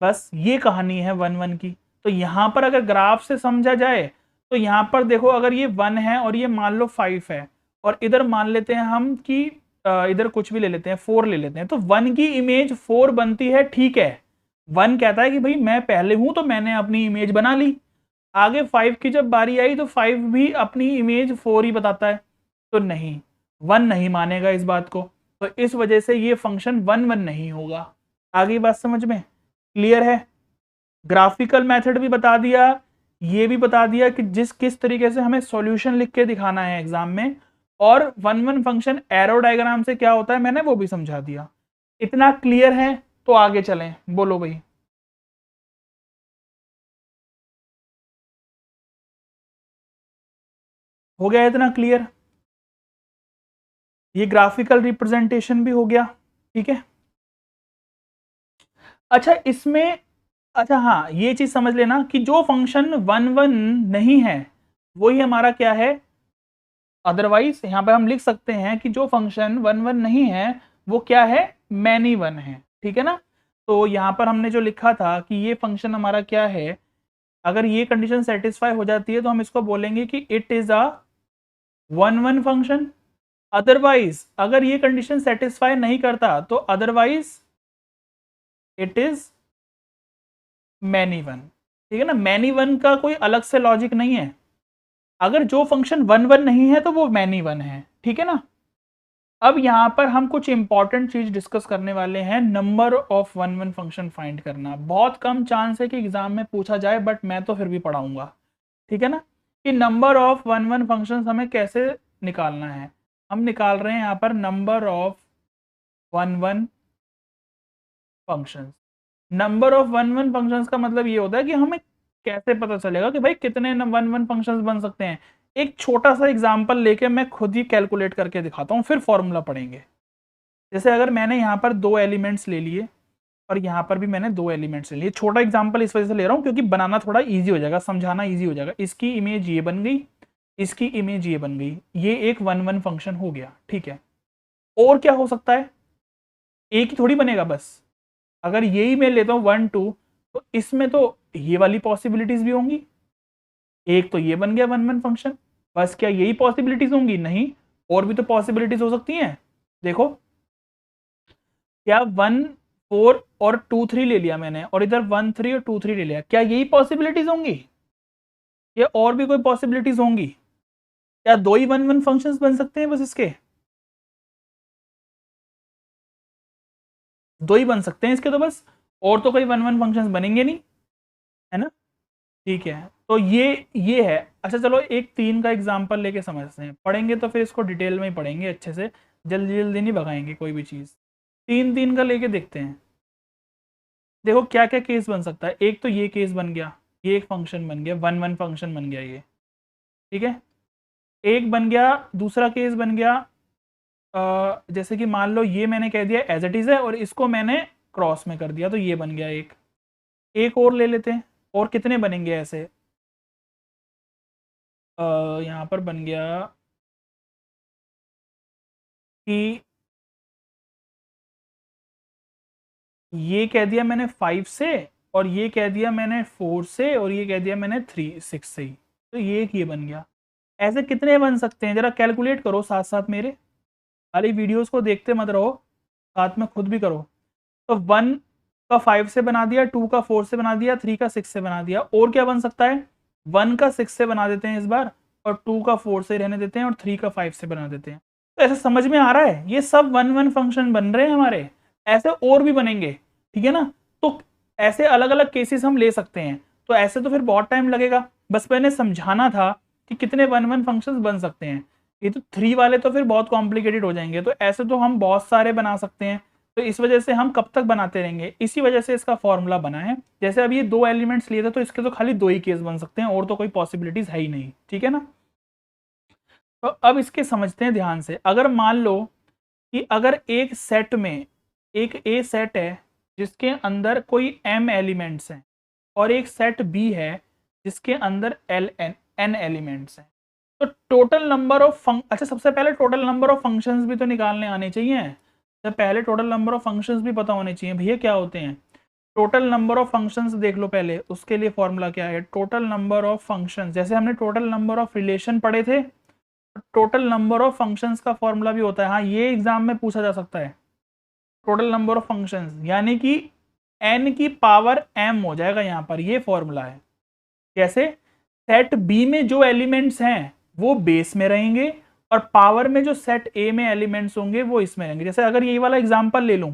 बस ये कहानी है 1 1 की। तो यहां पर अगर ग्राफ से समझा जाए तो यहां पर देखो, अगर ये 1 है और ये मान लो 5 है, और इधर मान लेते हैं हम कि इधर कुछ भी ले लेते हैं, 4 ले लेते हैं, तो 1 की इमेज 4 बनती है। ठीक है, 1 कहता है कि भाई मैं पहले हूं तो मैंने अपनी इमेज बना ली। आगे 5 की जब बारी आई तो 5 भी अपनी इमेज 4 ही बताता है, तो नहीं, 1 नहीं मानेगा इस बात को। तो इस वजह से ये फंक्शन 1 1 नहीं होगा। आगे बात समझ में? क्लियर है? ग्राफिकल मेथड भी बता दिया, ये भी बता दिया कि किस तरीके से हमें सॉल्यूशन लिख के दिखाना है एग्जाम में, और 1 1 फंक्शन एरो डायग्राम से क्या होता है मैंने वो भी समझा दिया। इतना क्लियर है? तो आगे चलें, बोलो भाई। हो गया इतना क्लियर? ये ग्राफिकल रिप्रेजेंटेशन भी हो गया। ठीक है, अच्छा इसमें, अच्छा हाँ ये चीज समझ लेना कि जो फंक्शन 1 1 नहीं है वही हमारा क्या है, अदरवाइज यहाँ पे हम लिख सकते हैं कि जो फंक्शन 1 1 नहीं है वो क्या है, मैनी 1 है। ठीक है ना? तो यहाँ पर हमने जो लिखा था कि ये फंक्शन हमारा क्या है, अगर ये कंडीशन सेटिस्फाई हो जाती है तो हम इसको बोलेंगे कि it is a 1 1 function. Otherwise अगर ये कंडीशन सेटिस्फाई नहीं करता तो अदरवाइज इट इज मैनी 1। ठीक है ना? मैनी 1 का कोई अलग से लॉजिक नहीं है, अगर जो फंक्शन 1 1 नहीं है तो वो मैनी 1 है। ठीक है ना? अब यहाँ पर हम कुछ इंपॉर्टेंट चीज डिस्कस करने वाले हैं, नंबर ऑफ 1 1 फंक्शन फाइंड करना। बहुत कम चांस है कि एग्जाम में पूछा जाए, बट मैं तो फिर भी पढ़ाऊंगा। ठीक है ना? कि नंबर ऑफ 1 1 फंक्शन हमें कैसे निकालना है। हम निकाल रहे हैं यहाँ पर number of 1 1 functions. Number of 1 1 functions का मतलब ये होता है कि हमें कैसे पता चलेगा कि भाई कितने 1 1 फंक्शंस बन सकते हैं। एक छोटा सा एग्जांपल लेके मैं खुद ही कैलकुलेट करके दिखाता हूँ, फिर फॉर्मूला पढ़ेंगे। जैसे अगर मैंने यहाँ पर 2 एलिमेंट्स ले लिए और यहाँ पर भी मैंने 2 एलिमेंट्स ले लिए, छोटा एग्जांपल इस वजह से ले रहा हूँ क्योंकि बनाना थोड़ा ईजी हो जाएगा, समझाना ईजी हो जाएगा। इसकी इमेज ये बन गई, इसकी इमेज ये बन गई, ये एक 1 1 फंक्शन हो गया। ठीक है, और क्या हो सकता है, एक ही थोड़ी बनेगा बस। अगर यही मैं लेता हूँ 1 2, तो इसमें तो ये वाली पॉसिबिलिटीज भी होंगी, एक तो ये बन गया 1 1 फंक्शन। बस क्या यही पॉसिबिलिटीज होंगी? नहीं, और भी तो पॉसिबिलिटीज हो सकती हैं। देखो, क्या 1 4 और 2 3 ले लिया मैंने, और इधर 1 3 और 2 3 ले लिया, क्या यही पॉसिबिलिटीज होंगी या और भी कोई पॉसिबिलिटीज होंगी? क्या 2 ही 1 1 फंक्शंस बन सकते हैं बस इसके? दो ही बन सकते हैं इसके तो बस, और तो कोई वन वन फंक्शंस बनेंगे नहीं, है ना। ठीक है, तो ये है। अच्छा चलो एक 3 का एग्जांपल लेके समझते हैं, पढ़ेंगे तो फिर इसको डिटेल में ही पढ़ेंगे अच्छे से, जल्दी जल्दी नहीं भगाएंगे कोई भी चीज़। 3 का लेके देखते हैं। देखो क्या क्या केस बन सकता है। एक तो ये केस बन गया, ये एक फंक्शन बन गया, वन वन फंक्शन बन गया ये, ठीक है। एक बन गया, दूसरा केस बन गया, जैसे कि मान लो ये मैंने कह दिया एज इट इज़ है और इसको मैंने क्रॉस में कर दिया, तो ये बन गया एक। एक और ले लेते हैं, और कितने बनेंगे ऐसे, यहाँ पर बन गया कि ये कह दिया मैंने 5 से, और ये कह दिया मैंने 4 से, और ये कह दिया मैंने 6 से ही, तो ये एक ये बन गया। ऐसे कितने बन सकते हैं, जरा कैलकुलेट करो साथ साथ मेरे, खाली वीडियोस को देखते मत रहो, साथ में खुद भी करो। तो 1 का 5 से बना दिया, 2 का 4 से बना दिया, 3 का 6 से बना दिया, और क्या बन सकता है, 1 का 6 से बना देते हैं इस बार, और 2 का 4 से रहने देते हैं, और 3 का 5 से बना देते हैं। तो ऐसे समझ में आ रहा है, ये सब वन वन फंक्शन बन रहे हैं हमारे, ऐसे और भी बनेंगे, ठीक है ना। तो ऐसे अलग अलग केसेस हम ले सकते हैं, तो ऐसे तो फिर बहुत टाइम लगेगा, बस मैंने समझाना था कि कितने वन वन फंक्शंस बन सकते हैं। ये तो 3 वाले तो फिर बहुत कॉम्प्लिकेटेड हो जाएंगे, तो ऐसे तो हम बहुत सारे बना सकते हैं, तो इस वजह से हम कब तक बनाते रहेंगे, इसी वजह से इसका फॉर्मूला बना है। जैसे अब ये 2 एलिमेंट्स लिए थे, तो इसके तो खाली 2 ही केस बन सकते हैं, और तो कोई पॉसिबिलिटीज है ही नहीं, ठीक है ना। तो अब इसके समझते हैं ध्यान से। अगर मान लो कि अगर एक सेट में एक ए सेट है जिसके अंदर कोई m एलिमेंट्स हैं, और एक सेट बी है जिसके अंदर n एलिमेंट्स हैं, तो टोटल नंबर ऑफ अच्छा सबसे पहले टोटल नंबर ऑफ फंक्शंस भी तो निकालने आने चाहिए, तो पहले टोटल नंबर ऑफ फंक्शंस भी पता होने चाहिए भैया क्या होते हैं। टोटल नंबर ऑफ फंक्शंस देख लो पहले, उसके लिए फॉर्मूला क्या है, टोटल नंबर ऑफ फंक्शंस, जैसे हमने टोटल नंबर ऑफ रिलेशन पढ़े थे, टोटल नंबर ऑफ फंक्शंस का फॉर्मूला भी होता है। हाँ ये एग्जाम में पूछा जा सकता है, टोटल नंबर ऑफ फंक्शंस यानी कि n की पावर m हो जाएगा यहाँ पर, ये फॉर्मूला है। कैसे, सेट b में जो एलिमेंट्स हैं वो बेस में रहेंगे, और पावर में जो सेट a में एलिमेंट्स होंगे वो इसमें रहेंगे। जैसे अगर ये वाला एग्जांपल ले लूं,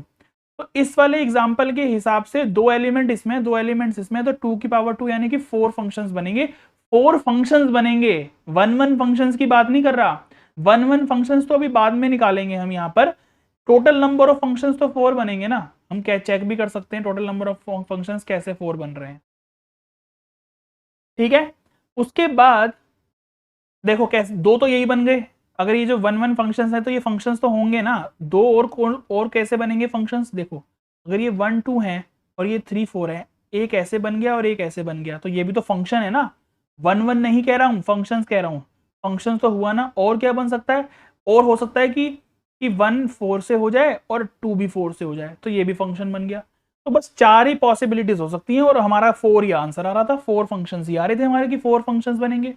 तो इस वाले एग्जांपल के हिसाब से 2 एलिमेंट इसमें 2 एलिमेंट्स इसमें, तो 2 की पावर 2 यानी कि 4 फंक्शंस बनेंगे। 4 फंक्शंस बनेंगे, वन वन फंक्शंस की बात नहीं कर रहा, वन वन फंक्शंस तो अभी बाद में निकालेंगे हम। यहाँ पर टोटल नंबर ऑफ फंक्शंस तो 4 बनेंगे ना, हम क्या चेक भी कर सकते हैं टोटल नंबर ऑफ फंक्शंस कैसे 4 बन रहे हैं, ठीक है। उसके बाद देखो कैसे, 2 तो यही बन गए। अगर ये जो वन वन फंक्शंस है तो ये फंक्शंस तो होंगे ना 2, और कौन और कैसे बनेंगे फंक्शंस, देखो अगर ये 1 2 है और ये 3 4 है, एक ऐसे बन गया और एक ऐसे बन गया, तो ये भी तो फंक्शन है ना। वन वन नहीं कह रहा हूँ, फंक्शंस कह रहा हूँ, फंक्शंस तो हुआ ना। और क्या बन सकता है, और हो सकता है कि 1 4 से हो जाए और 2 भी 4 से हो जाए, तो ये भी फंक्शन बन गया। तो बस 4 ही पॉसिबिलिटीज हो सकती हैं, और हमारा 4 ही आंसर आ रहा था, 4 फंक्शंस ही आ रहे थे हमारे कि 4 फंक्शंस बनेंगे।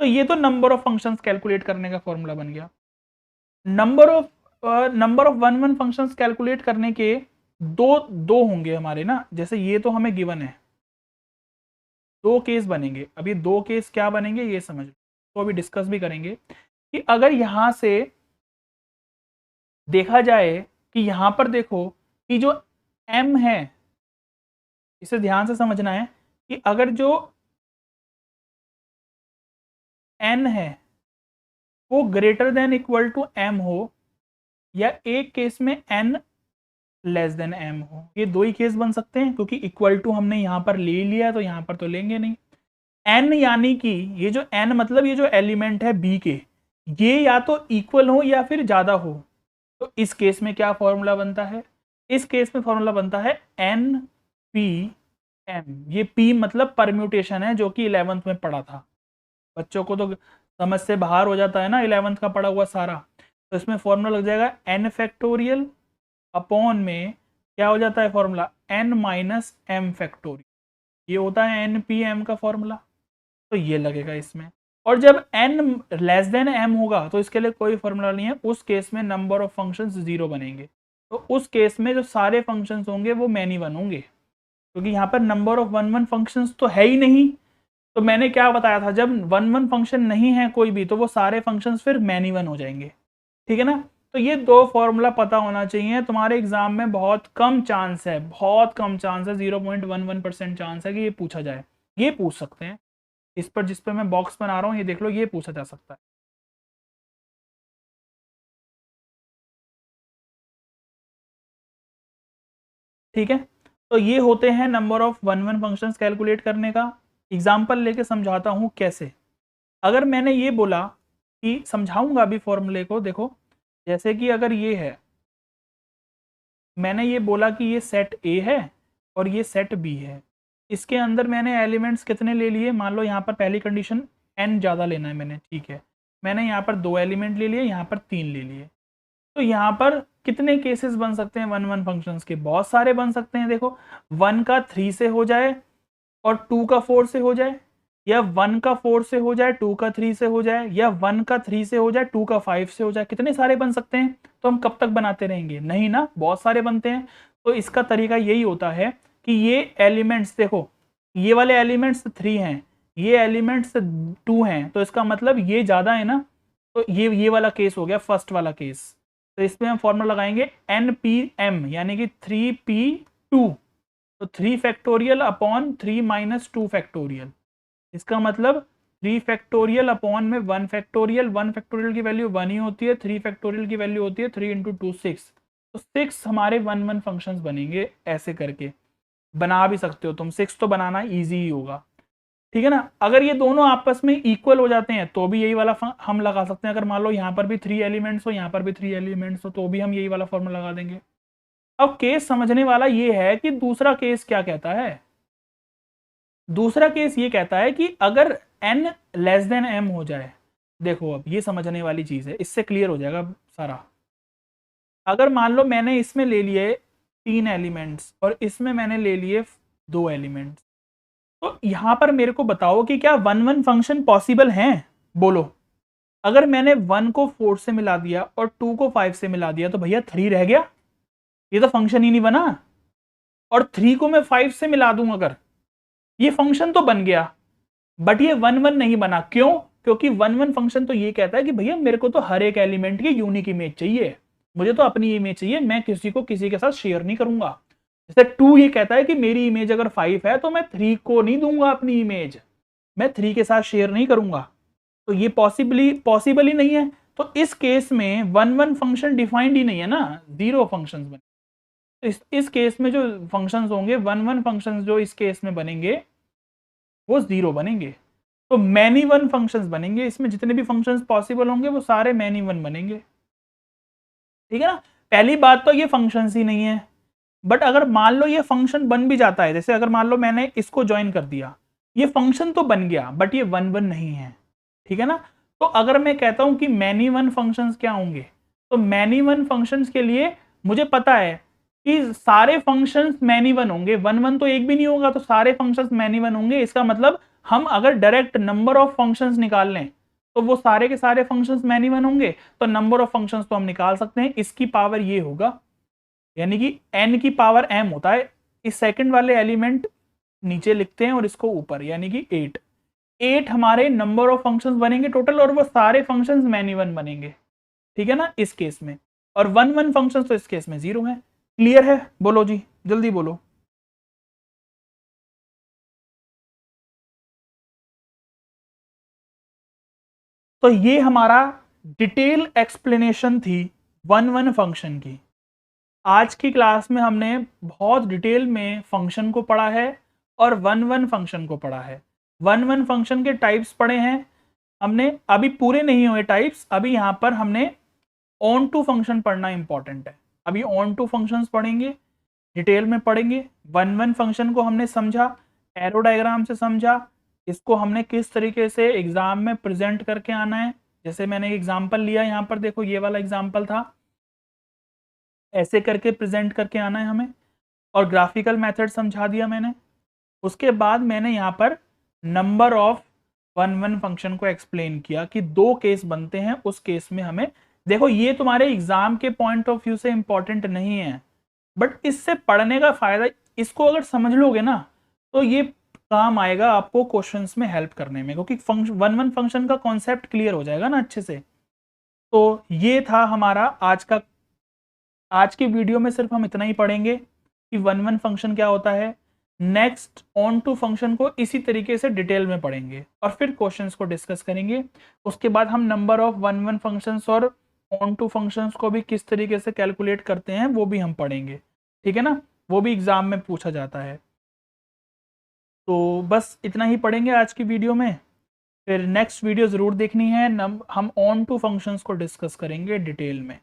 तो ये तो नंबर ऑफ फंक्शंस कैलकुलेट करने का फॉर्मूला बन गया। Number of one one functions calculate करने के दो होंगे हमारे ना, जैसे ये तो हमें गिवन है, 2 केस बनेंगे। अब ये 2 केस क्या बनेंगे ये समझ लो, तो अभी डिस्कस भी करेंगे कि अगर यहां से देखा जाए कि यहां पर देखो कि जो m है, इसे ध्यान से समझना है कि अगर जो n है वो greater than equal to m हो, या एक केस में n लेस देन m हो, ये 2 ही केस बन सकते हैं, क्योंकि इक्वल टू हमने यहाँ पर ले लिया है तो यहाँ पर तो लेंगे नहीं। n यानी कि ये जो n मतलब ये जो एलिमेंट है b के, ये या तो इक्वल हो या फिर ज़्यादा हो, तो इस केस में क्या फॉर्मूला बनता है, इस केस में फॉर्मूला बनता है n p m। ये p मतलब परम्यूटेशन है, जो कि 11th में पढ़ा था, बच्चों को तो समझ से बाहर हो जाता है ना 11th का पढ़ा हुआ सारा। तो इसमें फॉर्मूला लग जाएगा n फैक्टोरियल अपॉन में क्या हो जाता है formula, n minus m factorial, ये होता है n p m का फॉर्मूला, तो ये लगेगा इसमें। और जब n लेस देन m होगा तो इसके लिए कोई फॉर्मूला नहीं है, उस केस में नंबर ऑफ फंक्शंस 0 बनेंगे, तो उस केस में जो सारे फंक्शंस होंगे वो मैनी वन होंगे, क्योंकि यहाँ पर number of one one functions तो है ही नहीं। तो मैंने क्या बताया था, जब वन वन फंक्शन नहीं है कोई भी, तो वो सारे फंक्शंस फिर मैनी वन हो जाएंगे, ठीक है ना। तो ये दो फॉर्मूला पता होना चाहिए। तुम्हारे एग्जाम में बहुत कम चांस है, बहुत कम चांस है, 0.11% चांस है कि ये पूछा जाए। ये पूछ सकते हैं इस पर, जिस पर मैं बॉक्स बना रहा हूँ, ये देख लो, ये पूछा जा सकता है। ठीक है, तो ये होते हैं number of one one functions calculate करने का। एग्जाम्पल लेके समझाता हूँ कैसे। अगर मैंने ये बोला कि समझाऊंगा अभी फॉर्मूले को, देखो जैसे कि अगर ये है, मैंने ये बोला कि ये सेट ए है और ये सेट बी है, इसके अंदर मैंने एलिमेंट्स कितने ले लिए, मान लो यहाँ पर पहली कंडीशन n ज़्यादा लेना है मैंने, ठीक है, मैंने यहाँ पर 2 एलिमेंट ले लिए, यहाँ पर 3 ले लिए। तो यहाँ पर कितने केसेस बन सकते हैं वन वन फंक्शंस के, बहुत सारे बन सकते हैं। देखो 1 का 3 से हो जाए और 2 का 4 से हो जाए, या 1 का 4 से हो जाए, 2 का 3 से हो जाए, या 1 का 3 से हो जाए, 2 का 5 से हो जाए, कितने सारे बन सकते हैं। तो हम कब तक बनाते रहेंगे, नहीं ना, बहुत सारे बनते हैं। तो इसका तरीका यही होता है कि ये एलिमेंट्स देखो, ये वाले एलिमेंट्स 3 हैं, ये एलिमेंट्स 2 हैं, तो इसका मतलब ये ज़्यादा है ना। तो ये वाला केस हो गया फर्स्ट वाला केस। तो इसमें हम फॉर्मूला लगाएंगे NPM, यानी कि 3P2, तो 3 फैक्टोरियल अपॉन 3 माइनस 2 फैक्टोरियल। इसका मतलब 3 फैक्टोरियल अपॉन में 1 फैक्टोरियल, 1 फैक्टोरियल की वैल्यू 1 ही होती है, 3 फैक्टोरियल की वैल्यू होती है 3 इंटू 2 6। तो 6 हमारे वन वन फंक्शंस बनेंगे। ऐसे करके बना भी सकते हो तुम, 6 तो बनाना ईजी ही होगा, ठीक है ना। अगर ये दोनों आपस में इक्वल हो जाते हैं तो भी यही वाला हम लगा सकते हैं। अगर मान लो यहाँ पर भी 3 एलिमेंट्स हो, यहाँ पर भी 3 एलिमेंट्स हो, तो भी हम यही वाला फॉर्मूला लगा देंगे। अब केस समझने वाला ये है कि दूसरा केस क्या कहता है। दूसरा केस ये कहता है कि अगर n लेस देन m हो जाए, देखो अब ये समझने वाली चीज है, इससे क्लियर हो जाएगा सारा। अगर मान लो मैंने इसमें ले लिए 3 एलिमेंट्स और इसमें मैंने ले लिए 2 एलिमेंट्स, तो यहां पर मेरे को बताओ कि क्या वन वन फंक्शन पॉसिबल हैं, बोलो। अगर मैंने 1 को 4 से मिला दिया और 2 को 5 से मिला दिया तो भैया 3 रह गया, ये तो फंक्शन ही नहीं बना। और 3 को मैं 5 से मिला दूं अगर, ये फंक्शन तो बन गया, बट ये वन वन नहीं बना। क्यों? क्योंकि वन वन फंक्शन तो ये कहता है कि भैया मेरे को तो हर एक एलिमेंट की यूनिक इमेज चाहिए, मुझे तो अपनी इमेज चाहिए, मैं किसी को किसी के साथ शेयर नहीं करूंगा। जैसे 2 ये कहता है कि मेरी इमेज अगर 5 है तो मैं 3 को नहीं दूंगा अपनी इमेज, मैं 3 के साथ शेयर नहीं करूंगा। तो ये पॉसिबल ही नहीं है। तो इस केस में वन वन फंक्शन डिफाइंड ही नहीं है ना, 0 फंक्शंस बने। तो इस केस में जो फंक्शंस होंगे, वन वन फंक्शंस जो इस केस में बनेंगे वो 0 बनेंगे। तो मैनी वन फंक्शंस बनेंगे, इसमें जितने भी फंक्शंस पॉसिबल होंगे वो सारे मैनी वन बनेंगे, ठीक है ना। पहली बात तो ये फंक्शंस ही नहीं है। बट अगर मान लो ये फंक्शन बन भी जाता है, जैसे अगर मान लो मैंने इसको ज्वाइन कर दिया, ये फंक्शन तो बन गया बट ये वन वन नहीं है, ठीक है ना। तो अगर मैं कहता हूं कि मैनी वन फंक्शंस क्या होंगे, तो मैनी वन फंक्शंस के लिए मुझे पता है कि सारे फंक्शंस मैनी वन होंगे, वन वन तो एक भी नहीं होगा, तो सारे फंक्शंस मैनी वन होंगे। इसका मतलब हम अगर डायरेक्ट नंबर ऑफ फंक्शंस निकाल लें तो वो सारे के सारे फंक्शंस मैनी वन होंगे, तो नंबर ऑफ फंक्शंस तो हम निकाल सकते हैं। इसकी पावर ये होगा, यानी कि n की पावर m होता है। इस सेकंड वाले एलिमेंट नीचे लिखते हैं और इसको ऊपर, यानी कि 8 हमारे नंबर ऑफ फंक्शंस बनेंगे टोटल, और वो सारे फंक्शंस मैनी वन बनेंगे, ठीक है ना, इस केस में। और वन वन फंक्शंस तो इस केस में 0 है। क्लियर है? बोलो जी, जल्दी बोलो। तो ये हमारा डिटेल एक्सप्लेनेशन थी वन वन फंक्शन की। आज की क्लास में हमने बहुत डिटेल में फंक्शन को पढ़ा है और वन वन फंक्शन को पढ़ा है। वन वन फंक्शन के टाइप्स पढ़े हैं हमने, अभी पूरे नहीं हुए टाइप्स। अभी यहाँ पर हमने ऑन टू फंक्शन पढ़ना इंपॉर्टेंट है। अभी ऑन टू फंक्शंस पढ़ेंगे, डिटेल में पढ़ेंगे। वन वन फंक्शन को हमने समझा, एरो डायग्राम से समझा, इसको हमने किस तरीके से एग्जाम में प्रेजेंट करके आना है। जैसे मैंने एग्जाम्पल लिया, यहाँ पर देखो ये वाला एग्जाम्पल था, ऐसे करके प्रेजेंट करके आना है हमें, और ग्राफिकल मेथड समझा दिया मैंने। उसके बाद मैंने यहाँ पर number of one one function को एक्सप्लेन किया कि 2 केस बनते हैं, उस केस में हमें, देखो ये तुम्हारे एग्जाम के पॉइंट ऑफ व्यू से इंपॉर्टेंट नहीं है, बट इससे पढ़ने का फायदा, इसको अगर समझ लोगे ना तो ये काम आएगा आपको क्वेश्चंस में हेल्प करने में, क्योंकि वन वन फंक्शन का कॉन्सेप्ट क्लियर हो जाएगा ना अच्छे से। तो ये था हमारा आज की वीडियो में सिर्फ हम इतना ही पढ़ेंगे कि वन फंक्शन क्या होता है। नेक्स्ट ऑन टू फंक्शन को इसी तरीके से डिटेल में पढ़ेंगे और फिर क्वेश्चंस को डिस्कस करेंगे। उसके बाद हम नंबर ऑफ वन फंक्शंस और ऑन टू फंक्शंस को भी किस तरीके से कैलकुलेट करते हैं वो भी हम पढ़ेंगे, ठीक है ना, वो भी एग्जाम में पूछा जाता है। तो बस इतना ही पढ़ेंगे आज की वीडियो में, फिर नेक्स्ट वीडियो ज़रूर देखनी है। हम ऑन टू फंक्शंस को डिस्कस करेंगे डिटेल में।